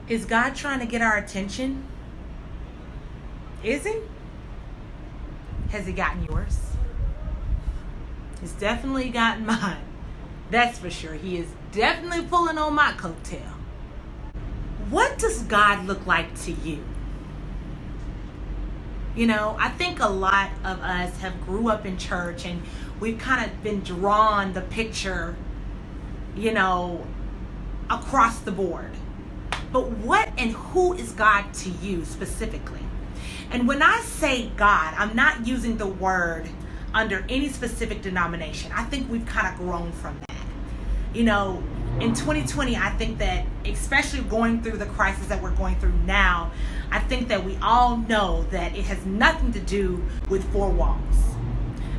Is God trying to get our attention? Is he? Has he gotten yours? He's definitely gotten mine. That's for sure. He is definitely pulling on my coattail. What does God look like to you? You know, I think a lot of us have grew up in church and we've kind of been drawn the picture, you know, across the board. But what and who is God to you specifically? And when I say God, I'm not using the word under any specific denomination. I think we've kind of grown from that. You know, in 2020, I think that, especially going through the crisis that we're going through now, I think that we all know that it has nothing to do with four walls.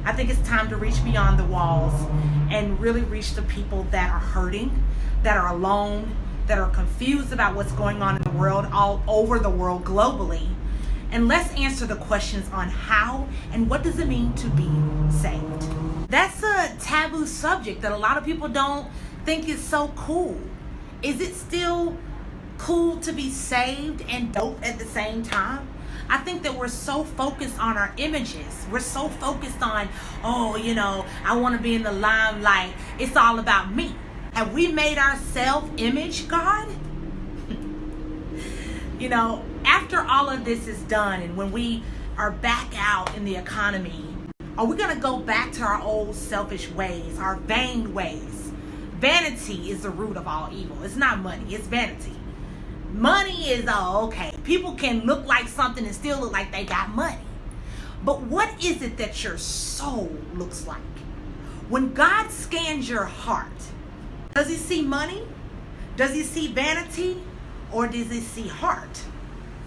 I think it's time to reach beyond the walls and really reach the people that are hurting, that are alone, that are confused about what's going on in the world, all over the world, globally. And let's answer the questions on how and what does it mean to be saved. That's a taboo subject that a lot of people don't think is so cool. Is it still cool to be saved and dope at the same time? I think that we're so focused on our images. We're so focused on, oh, you know, I want to be in the limelight. It's all about me. Have we made our self-image God? You know, after all of this is done and when we are back out in the economy, are we going to go back to our old selfish ways, our vain ways? Vanity is the root of all evil. It's not money, it's vanity. Money is, oh, okay. People can look like something and still look like they got money. But what is it that your soul looks like? When God scans your heart, does he see money? Does he see vanity? Or does he see heart?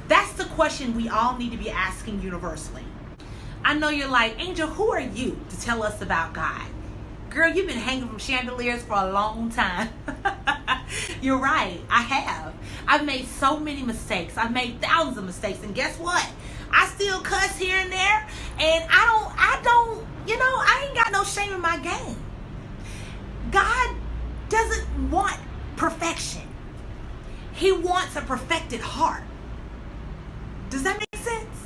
That's the question we all need to be asking universally. I know you're like, Angel, who are you to tell us about God? Girl, you've been hanging from chandeliers for a long time. You're right, I have. I've made so many mistakes. I've made thousands of mistakes. And guess what? I still cuss here and there. And I don't, you know, I ain't got no shame in my game. God doesn't want perfection. He wants a perfected heart. Does that make sense?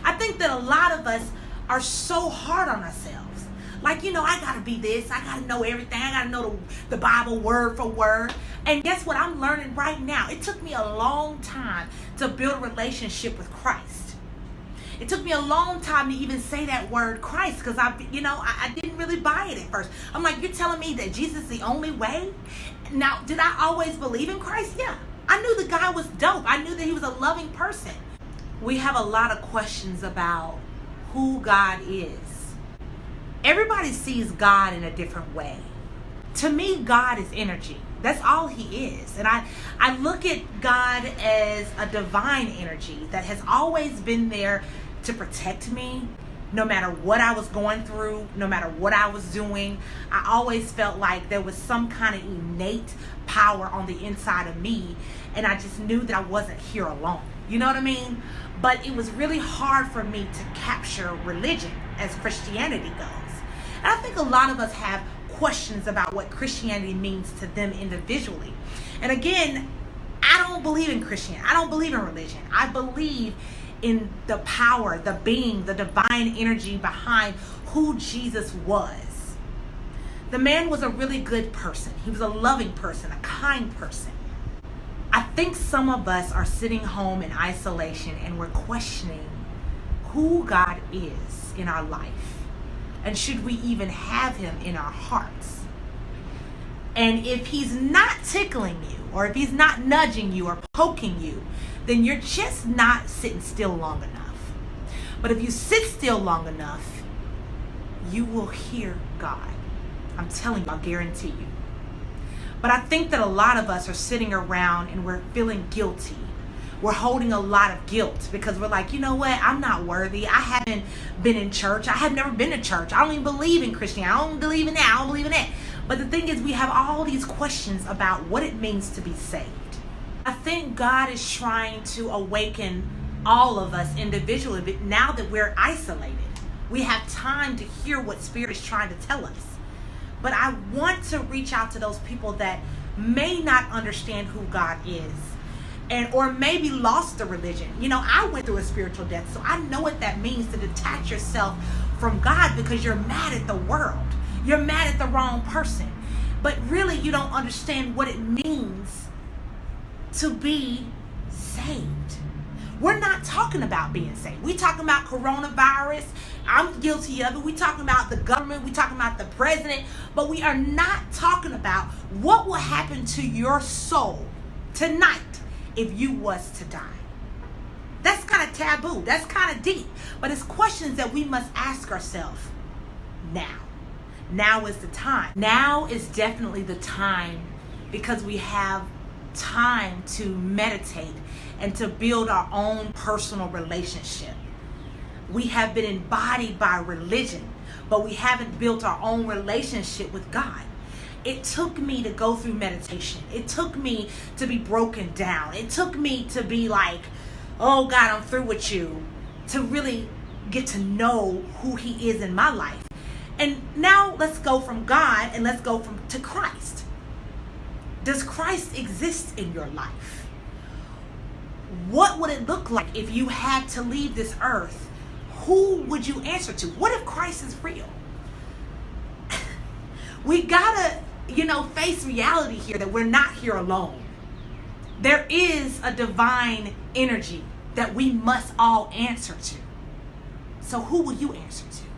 I think that a lot of us are so hard on ourselves. Like, you know, I gotta be this. I gotta know everything. I gotta know the Bible word for word. And guess what? I'm learning right now. It took me a long time to build a relationship with Christ. It took me a long time to even say that word Christ because I didn't really buy it at first. I'm like, you're telling me that Jesus is the only way? Now, did I always believe in Christ? Yeah. I knew the guy was dope. I knew that he was a loving person. We have a lot of questions about who God is. Everybody sees God in a different way. To me, God is energy. That's all he is. And I look at God as a divine energy that has always been there to protect me. No matter what I was going through, no matter what I was doing, I always felt like there was some kind of innate power on the inside of me. And I just knew that I wasn't here alone. You know what I mean? But it was really hard for me to capture religion as Christianity goes. And I think a lot of us have questions about what Christianity means to them individually. And again, I don't believe in Christianity. I don't believe in religion. I believe in the power, the being, the divine energy behind who Jesus was. The man was a really good person. He was a loving person, a kind person. I think some of us are sitting home in isolation and we're questioning who God is in our life. And should we even have him in our hearts? And if he's not tickling you, or if he's not nudging you or poking you, then you're just not sitting still long enough. But if you sit still long enough, you will hear God. I'm telling you, I'll guarantee you. But I think that a lot of us are sitting around and we're feeling guilty. We're holding a lot of guilt because we're like, you know what? I'm not worthy. I haven't been in church. I have never been to church. I don't even believe in Christianity. I don't believe in that. I don't believe in that. But the thing is, we have all these questions about what it means to be saved. I think God is trying to awaken all of us individually, but now that we're isolated, we have time to hear what Spirit is trying to tell us. But I want to reach out to those people that may not understand who God is. and or maybe lost the religion. You know, I went through a spiritual death, so I know what that means to detach yourself from God because you're mad at the world. You're mad at the wrong person. But really, you don't understand what it means to be saved. We're not talking about being saved. We're talking about coronavirus. I'm guilty of it. We're talking about the government. We're talking about the president. But we are not talking about what will happen to your soul tonight if you was to die. That's kind of taboo. That's kind of deep. But it's questions that we must ask ourselves now. Now is the time. Now is definitely the time because we have time to meditate and to build our own personal relationship. We have been embodied by religion, but we haven't built our own relationship with God. It took me to go through meditation. It took me to be broken down. It took me to be like, oh God, I'm through with you, to really get to know who He is in my life. And now let's go from God and let's go to Christ. Does Christ exist in your life? What would it look like if you had to leave this earth? Who would you answer to? What if Christ is real? We gotta, face reality here that we're not here alone. There is a divine energy that we must all answer to. So who will you answer to?